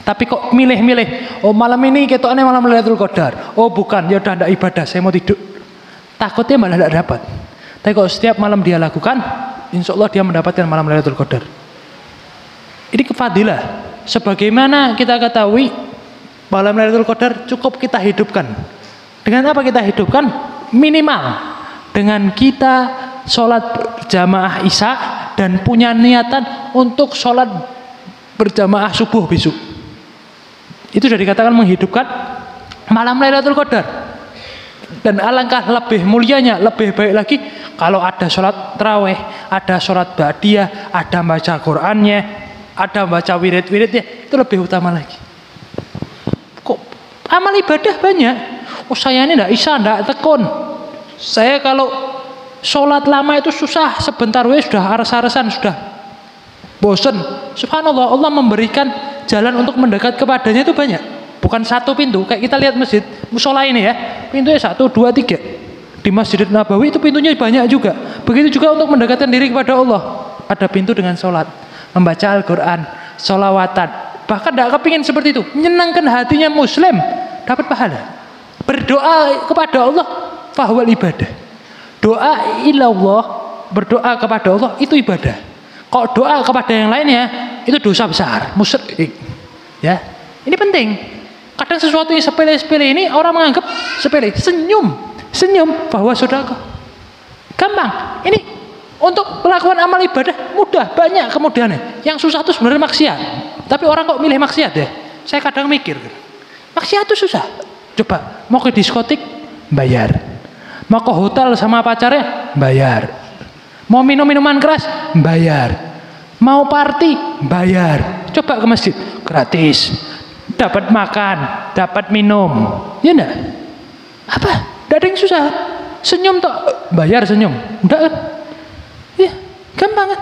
Speaker 3: Tapi kok milih-milih, oh malam ini ketoknya malam Lailatul Qadar, oh bukan, ya udah tidak ibadah, saya mau tidur. Takutnya malah tidak dapat. Tapi kalau setiap malam dia lakukan, insya Allah dia mendapatkan malam Lailatul Qadar. Ini kefadilah. Sebagaimana kita ketahui, malam Lailatul Qadar cukup kita hidupkan. Dengan apa kita hidupkan? Minimal dengan kita sholat berjamaah isya dan punya niatan untuk sholat berjamaah subuh besok. Itu sudah dikatakan menghidupkan malam Lailatul Qadar. Dan alangkah lebih mulianya, lebih baik lagi kalau ada sholat tarawih, ada sholat ba'diyah, ada baca Qur'annya, ada baca wirid-wiridnya, itu lebih utama lagi. Kok amal ibadah banyak? Oh saya ini tidak isya, tidak tekun. Saya kalau sholat lama itu susah, sebentar sudah aras-arasan, sudah bosen. Subhanallah, Allah memberikan jalan untuk mendekat kepadanya itu banyak. Bukan satu pintu, kayak kita lihat masjid musola ini ya, pintunya 1, 2, 3. Di Masjidil Nabawi itu pintunya banyak juga. Begitu juga untuk mendekatkan diri kepada Allah. Ada pintu dengan sholat, membaca Al-Quran, sholawatan. Bahkan tidak kepingin seperti itu, menyenangkan hatinya muslim, dapat pahala. Berdoa kepada Allah, fahwal ibadah. Doa ilallah, berdoa kepada Allah itu ibadah. Kalau doa kepada yang lainnya itu dosa besar, musyrik. Ya, ini penting. Kadang sesuatu yang sepele-sepele ini orang menganggap sepele. Senyum bahwa sedekah. Gampang. Ini untuk melakukan amal ibadah mudah, banyak kemudahannya. Yang susah itu sebenarnya maksiat. Tapi orang kok milih maksiat ya? Saya kadang mikir, maksiat itu susah. Coba mau ke diskotik bayar. Mau ke hotel sama pacarnya bayar. Mau minum minuman keras bayar. Mau party bayar. Coba ke masjid gratis. Dapat makan, dapat minum. Ya enggak? Apa? Enggak ada yang susah. Senyum tok, bayar senyum. Enggak kan? Ya, gampang kan?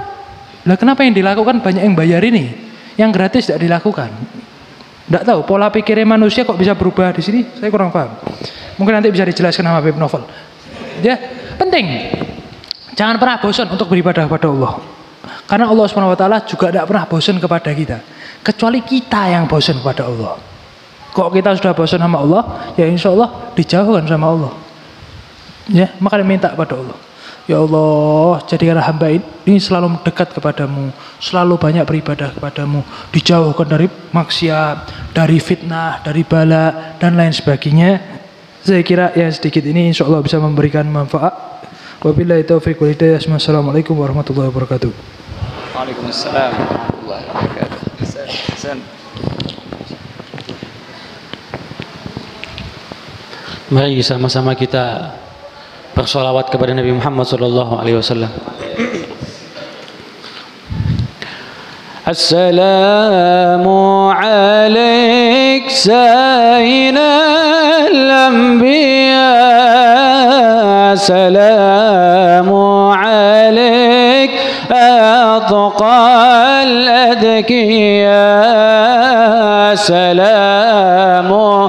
Speaker 3: Lah kenapa yang dilakukan banyak yang bayar ini? Yang gratis tidak dilakukan. Tidak tahu pola pikirnya manusia kok bisa berubah di sini. Saya kurang paham. Mungkin nanti bisa dijelaskan sama Habib Novel. Ya, penting. Jangan pernah bosan untuk beribadah kepada Allah. Karena Allah SWT juga tidak pernah bosan kepada kita. Kecuali kita yang bosan kepada Allah. Kok kita sudah bosan sama Allah, ya insya Allah dijauhkan sama Allah. Ya, makanya minta kepada Allah. Ya Allah, jadikanlah hamba ini selalu dekat kepadamu, selalu banyak beribadah kepadamu, dijauhkan dari maksiat, dari fitnah, dari bala, dan lain sebagainya. Saya kira yang sedikit ini insya Allah bisa memberikan manfaat. Wabillahi taufiq wal hidayah. Assalamualaikum warahmatullahi wabarakatuh.
Speaker 1: Waalaikumsalam warahmatullahi wabarakatuh.
Speaker 2: Mari sama-sama kita bersolawat kepada Nabi Muhammad sallallahu alaihi wasallam. Assalamu alaik sayyidal anbiya. Assalamu alaik atqal adkiya. Assalamu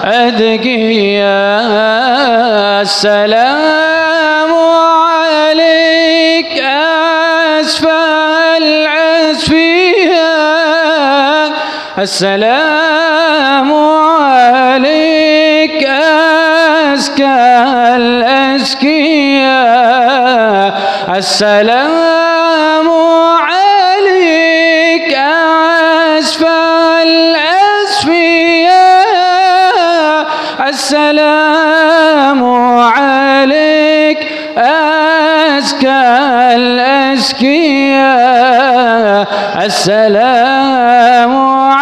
Speaker 2: أدقيا. السلام عليك أسفل العسفياء. السلام عليك أزكى الأزكياء. السلام عليك أسفل الأسفياء. السلام عليك أزكى الأزكياء. السلام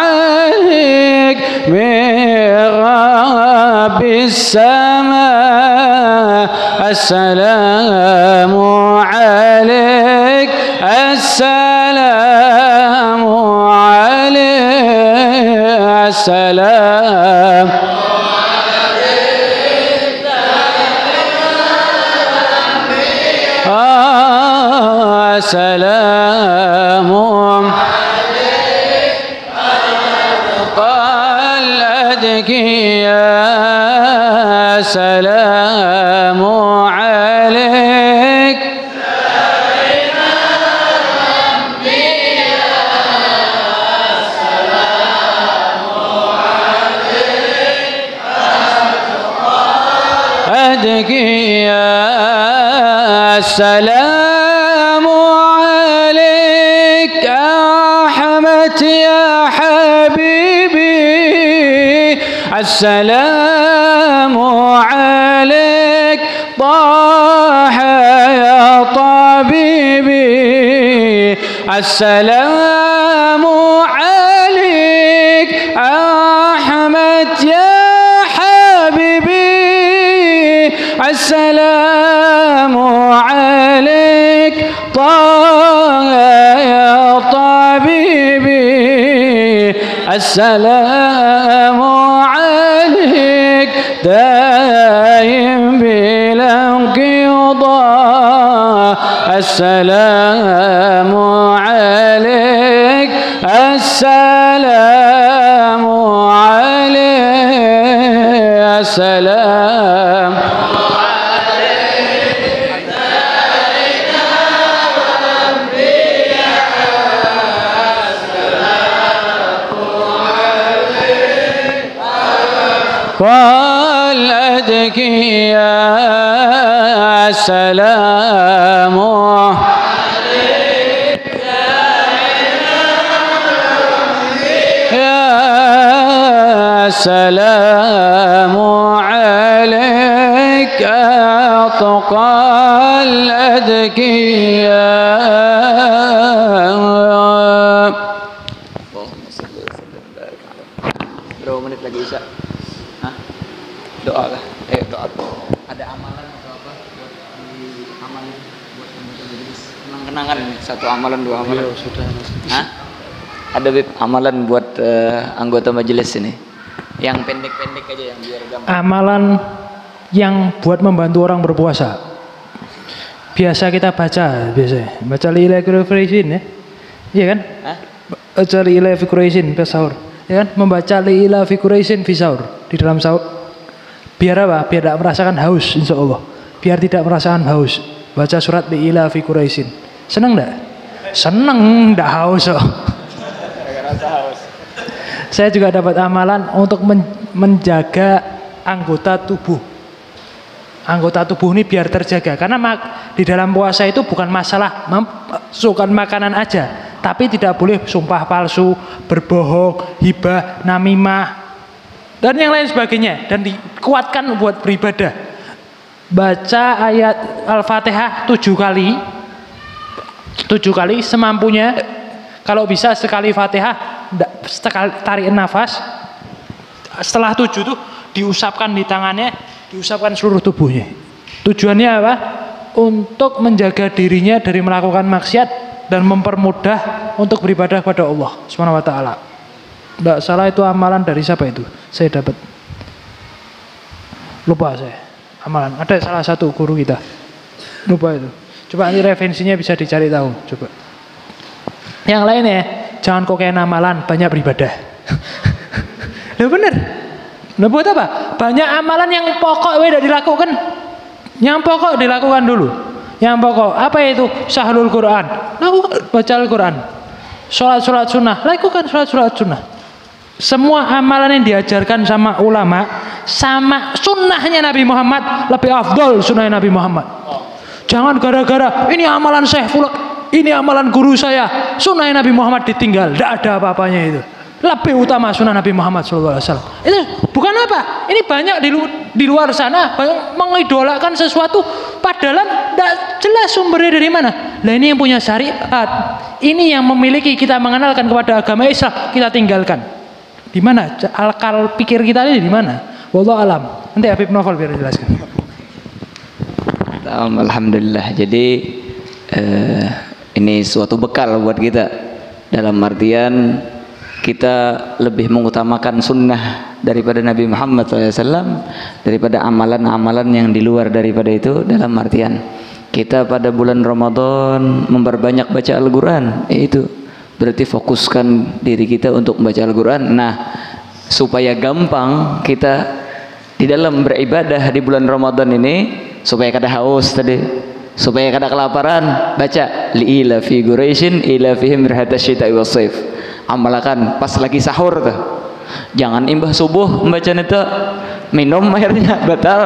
Speaker 2: عليك من رب السماء. السلام عليك. السلام عليك. السلام سلام عليك قلدك يا سلام عليك أدك يا سلام عليك أحمد يا حبيبي. السلام عليك طه يا طبيبي. السلام عليك أحمد يا حبيبي. السلام عليك طه يا طبيبي. السلام عليك دائم بلا انقضاء. السلام عليك. السلام عليك. السلام قلدك يا سلام عليك يا سلام عليك قلدك يا
Speaker 1: Berapa menit lagi Isya? Hah? Doa kah? Doa. Ada amalan atau apa buat di amal buat anggota majelis? Kenang-kenangan ini, satu amalan, dua amalan.
Speaker 2: Sudah.
Speaker 1: Hah? Ada Bib, amalan buat anggota majelis ini. Yang pendek-pendek aja yang biar gampang.
Speaker 3: Amalan yang buat membantu orang berpuasa. Biasa kita baca, baca li ilahi Quraisin ya. Iya kan?
Speaker 1: Hah?
Speaker 3: Baca li ilahi Quraisin pas sahur. Ya kan? Membaca li ilahi Quraisin fi sahur di dalam sahur. Biar apa? Biar tidak merasakan haus insyaallah. Biar tidak merasakan haus. Baca surat li ilahi Quraisin. Senang enggak? Senang, enggak haus kok. Saya juga dapat amalan untuk menjaga anggota tubuh. Anggota tubuh ini biar terjaga. Karena di dalam puasa itu bukan masalah memasukkan makanan aja, tapi tidak boleh sumpah palsu, berbohong, hibah, namimah, dan yang lain sebagainya. Dan dikuatkan buat beribadah. Baca ayat Al-Fatihah 7 kali. 7 kali semampunya. Kalau bisa sekali Fatihah, tarik nafas. Setelah 7 tuh diusapkan di tangannya, diusapkan seluruh tubuhnya. Tujuannya apa? Untuk menjaga dirinya dari melakukan maksiat dan mempermudah untuk beribadah kepada Allah Subhanahu wa taala. Tidak salah, itu amalan dari siapa itu? Saya dapat. Lupa saya. Amalan. Ada salah satu guru kita. Lupa itu. Coba nanti referensinya bisa dicari tahu. Coba. Yang lainnya, jangan kokain amalan, banyak beribadah. Loh bener. Loh buat apa? Banyak amalan yang pokok udah dilakukan. Yang pokok dilakukan dulu. Yang pokok apa itu? Syahrul Quran. Lakukan, baca Al-Quran. Sholat sunnah. Lakukan sholat sunnah. Semua amalan yang diajarkan sama ulama, sama sunnahnya Nabi Muhammad, lebih afdol sunnahnya Nabi Muhammad. Jangan gara-gara ini amalan Syekh Fulak, ini amalan guru saya, sunnahnya Nabi Muhammad ditinggal. Tidak ada apa-apanya itu. Lebih utama sunnah Nabi Muhammad SAW. Itu bukan apa? Ini banyak di luar sana banyak mengidolakan sesuatu, padahal tidak jelas sumbernya dari mana. Nah ini yang punya syariat, ini yang memiliki kita mengenalkan kepada agama Islam, kita tinggalkan. Di mana akal pikir kita ini di mana? Wallahu alam. Nanti Habib Novel biar jelaskan.
Speaker 1: Alhamdulillah. Jadi ini suatu bekal buat kita. Dalam artian kita lebih mengutamakan sunnah daripada Nabi Muhammad SAW, daripada amalan-amalan yang di luar daripada itu. Dalam artian kita pada bulan Ramadan memperbanyak baca Al-Quran, itu berarti fokuskan diri kita untuk membaca Al-Quran. Nah, supaya gampang kita di dalam beribadah di bulan Ramadan ini, supaya kada haus tadi, supaya kada kelaparan, baca li'ila fi Quraisyin ila fihim rihatas syita'i was-saif. Amalkan pas lagi sahur tuh. Jangan imbah subuh membaca itu, minum akhirnya batal.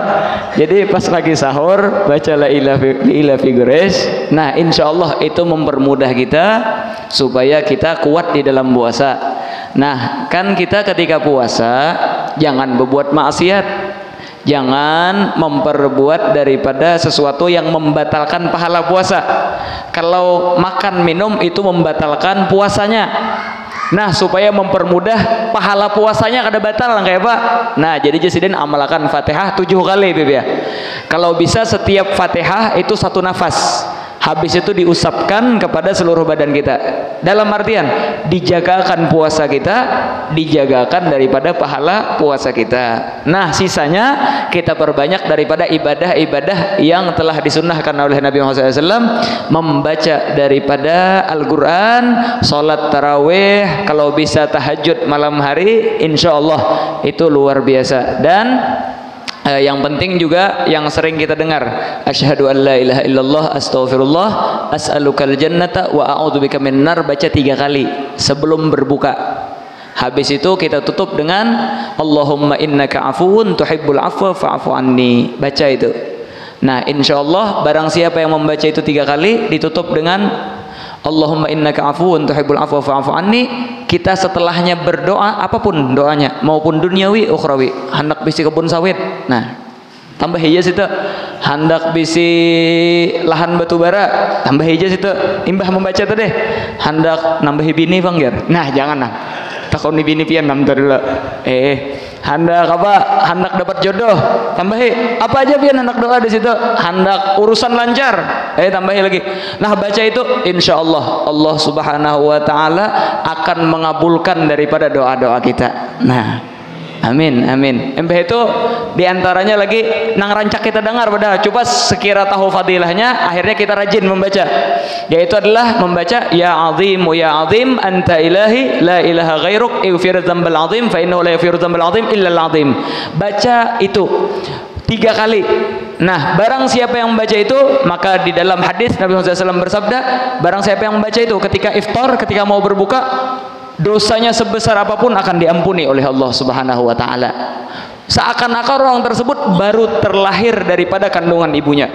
Speaker 1: Jadi pas lagi sahur baca la ilaha fi Quraisy. Nah, insyaallah itu mempermudah kita supaya kita kuat di dalam puasa. Nah, kan kita ketika puasa jangan berbuat maksiat, jangan memperbuat daripada sesuatu yang membatalkan pahala puasa. Kalau makan minum itu membatalkan puasanya. Nah, supaya mempermudah pahala puasanya kada batal kayak Pak. Nah, jadi Jasiden amalkan Fatihah 7 kali Bib ya. Kalau bisa setiap Fatihah itu 1 nafas. Habis itu diusapkan kepada seluruh badan kita. Dalam artian dijagakan puasa kita, dijagakan daripada pahala puasa kita. Nah, sisanya kita perbanyak daripada ibadah-ibadah yang telah disunnahkan oleh Nabi Muhammad SAW, membaca daripada Al-Quran, sholat tarawih, kalau bisa tahajud malam hari, insya Allah itu luar biasa. Dan yang penting juga yang sering kita dengar, asyhadu an la ilaha illallah astaghfirullah as'alukal jannata wa a'udzubika minnar, baca 3 kali sebelum berbuka. Habis itu kita tutup dengan Allahumma innaka afuwun tuhibbul afwa fa'fu anni, baca itu. Nah, insyaallah barang siapa yang membaca itu 3 kali ditutup dengan Allahumma innaka afuwun tuhibbul afwa fa'fu anni, kita setelahnya berdoa apapun doanya, maupun duniawi ukhrawi, hendak bisi kebun sawit, nah tambah hijau situ, hendak bisi lahan batu bara, tambah hijau situ, imbah membaca tuh deh, hendak nambah bini panggir, nah jangan nah takut bini pian nam dulu, Hendak apa? Hendak dapat jodoh. Tambahi apa aja pian hendak doa di situ. Hendak urusan lancar. Tambahi lagi. Nah, baca itu insyaallah Allah Subhanahu wa taala akan mengabulkan daripada doa-doa kita. Nah, amin, amin. Embeh itu diantaranya lagi nang rancak kita dengar pada coba sekira tahu fadilahnya, akhirnya kita rajin membaca, yaitu adalah membaca ya azim anta ilahi la ilaha ghairuk ighfir dzambal azim fa innahu la yaghfiru dzambal azim illa al azim. Baca itu 3 kali. Nah, barang siapa yang membaca itu, maka di dalam hadis Nabi Muhammad SAW bersabda, barang siapa yang membaca itu ketika iftar, ketika mau berbuka, dosanya sebesar apapun akan diampuni oleh Allah Subhanahu wa taala. Seakan-akan orang tersebut baru terlahir daripada kandungan ibunya.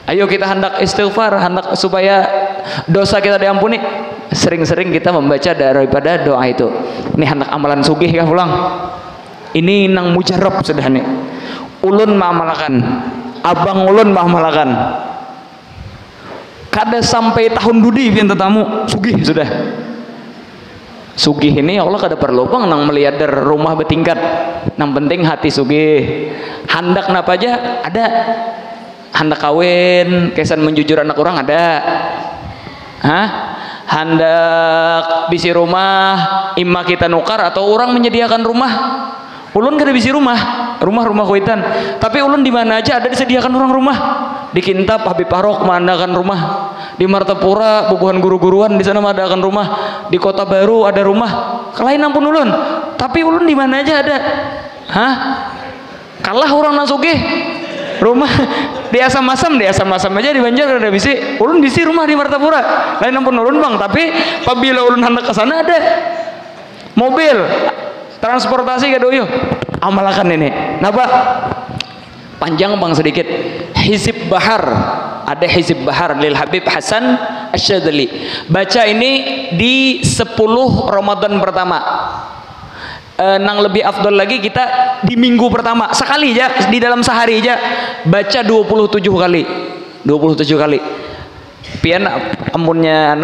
Speaker 1: Ayo kita hendak istighfar, hendak supaya dosa kita diampuni. Sering-sering kita membaca daripada doa itu. Ini hendak amalan sugih kah pulang? Ini nang mujarab sudah nih. Ulun ma'amalakan, abang ulun ma'amalakan. Kada sampai tahun dudi pian tetamu sugih sudah. Sugih ini Allah kada perlu bang nang melihat rumah bertingkat, nang penting hati sugih. Handak napa aja ada, handak kawin kesan menjujur anak orang ada, handak bisi rumah imah kita nukar atau orang menyediakan rumah. Ulun kada bisi rumah kuitan, tapi ulun di mana aja ada disediakan orang rumah. Di Kintab Habib Parok mengadakan rumah, di Martapura bubuhan guru-guruan di sana mengadakan rumah, di Kota Baru ada rumah. Kelain ampun ulun, tapi ulun di mana aja ada. Kalah orang nasuge rumah di asam-asam aja di Banjar ada bisi. Ulun bisi rumah di Martapura. Lain ampun ulun bang, tapi apabila ulun hendak ke sana ada mobil transportasi kadoyo amalakan ini. Napa? Panjang bang sedikit. Hizib Bahar, ada Hizib Bahar lil Habib Hasan Asyadzali. Baca ini di 10 Ramadan pertama. Nang lebih afdol lagi kita di minggu pertama sekali aja, di dalam sehari aja baca 27 kali. 27 kali. Pian ampunnya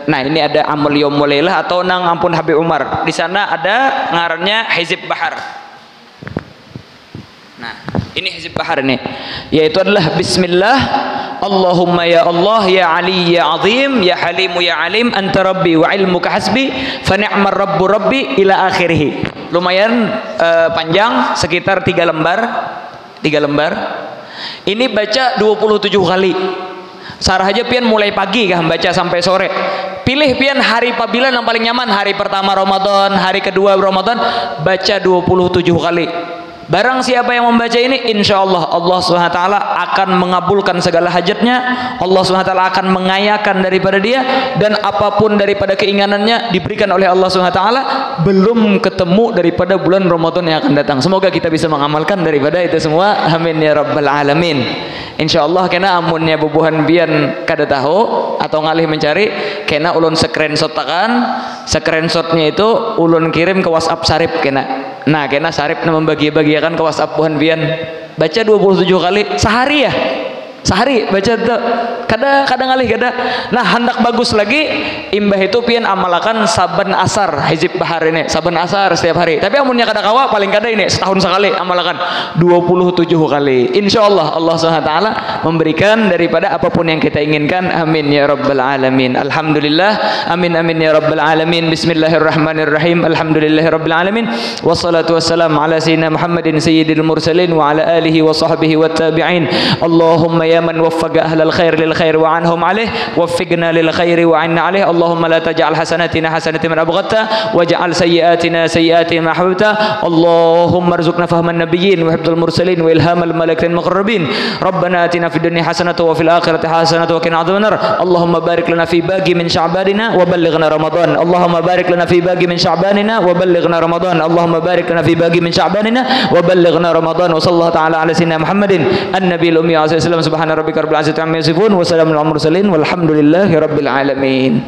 Speaker 1: nah ini ada amal yaumul lailah atau nang ampun Habib Umar. Di sana ada ngarannya Hizib Bahar. Nah, ini Hizib Bahar ini, yaitu adalah bismillah Allahumma ya Allah ya Ali ya Azim ya Halimu ya Alim anta rabbi wa ilmuka hasbi fa ni'mar rabbu rabbi ila akhirih. Lumayan panjang, sekitar 3 lembar. Ini baca 27 kali. Sarah aja pian mulai pagi kah baca sampai sore. Pilih pian hari pabila yang paling nyaman, hari pertama Ramadan, hari kedua Ramadan, baca 27 kali. Barang siapa yang membaca ini, insya Allah Allah SWT akan mengabulkan segala hajatnya. Allah SWT akan mengayakan daripada dia, dan apapun daripada keinginannya diberikan oleh Allah SWT. Belum ketemu daripada bulan Ramadan yang akan datang. Semoga kita bisa mengamalkan daripada itu semua. Amin ya rabbal alamin. Insya Allah kena amunnya bubuhan bian kada tahu atau ngalih mencari, kena ulun screenshot screenshotnya itu ulun kirim ke WhatsApp Sarip kena. Nah, kena Sarip membagi-bagiakan ke WhatsApp buhan bian. Baca 27 kali sehari ya. Sehari baca tuh. Kadang ngalih kada. Nah, hendak bagus lagi imbah itu pian amalakan saban asar Hizib Bahar ini. Saban asar setiap hari. Tapi amunnya kada kawa paling kada ini setahun sekali amalakan 27 kali. Insyaallah Allah SWT memberikan daripada apapun yang kita inginkan. Amin ya rabbal alamin. Alhamdulillah. Amin amin ya rabbal alamin. Bismillahirrahmanirrahim. Alhamdulillahirabbil alamin. Wassalatu wassalamu ala sayyidina Muhammadin sayyidil mursalin wa ala alihi wa sahbihi wat tabi'in. Allahumma ya man waffaqa ahlal khair lil khair wa anhum alaih waffiqna lil khairi wa anna alaih. Allahumma la taj'al hasanatina hasanatan man abghadta waj'al sayyiatina sayyiati ma ahbabta. Allahumma arzuqna fahman nabiyyin wa hifdzal mursalin wa ilhamal malaikatil muqarrabin. Rabbana atina fid dunya hasanatan wa fil akhirati hasanatan wa qina adzabannar. Allahumma barik lana fi baqi min sya'banina wa ballighna ramadan. Allahumma barik lana fi baqi min sya'banina wa ballighna ramadan. Allahumma barik lana fi baqi min sya'banina wa ballighna ramadan. Wa sallallahu ta'ala ala sayyidina Muhammadin an-nabiyil ummi wa sallam. Subhana rabbika rabbil izzati amma yasifun wa salamun alal mursalin walhamdulillahi rabbil alamin.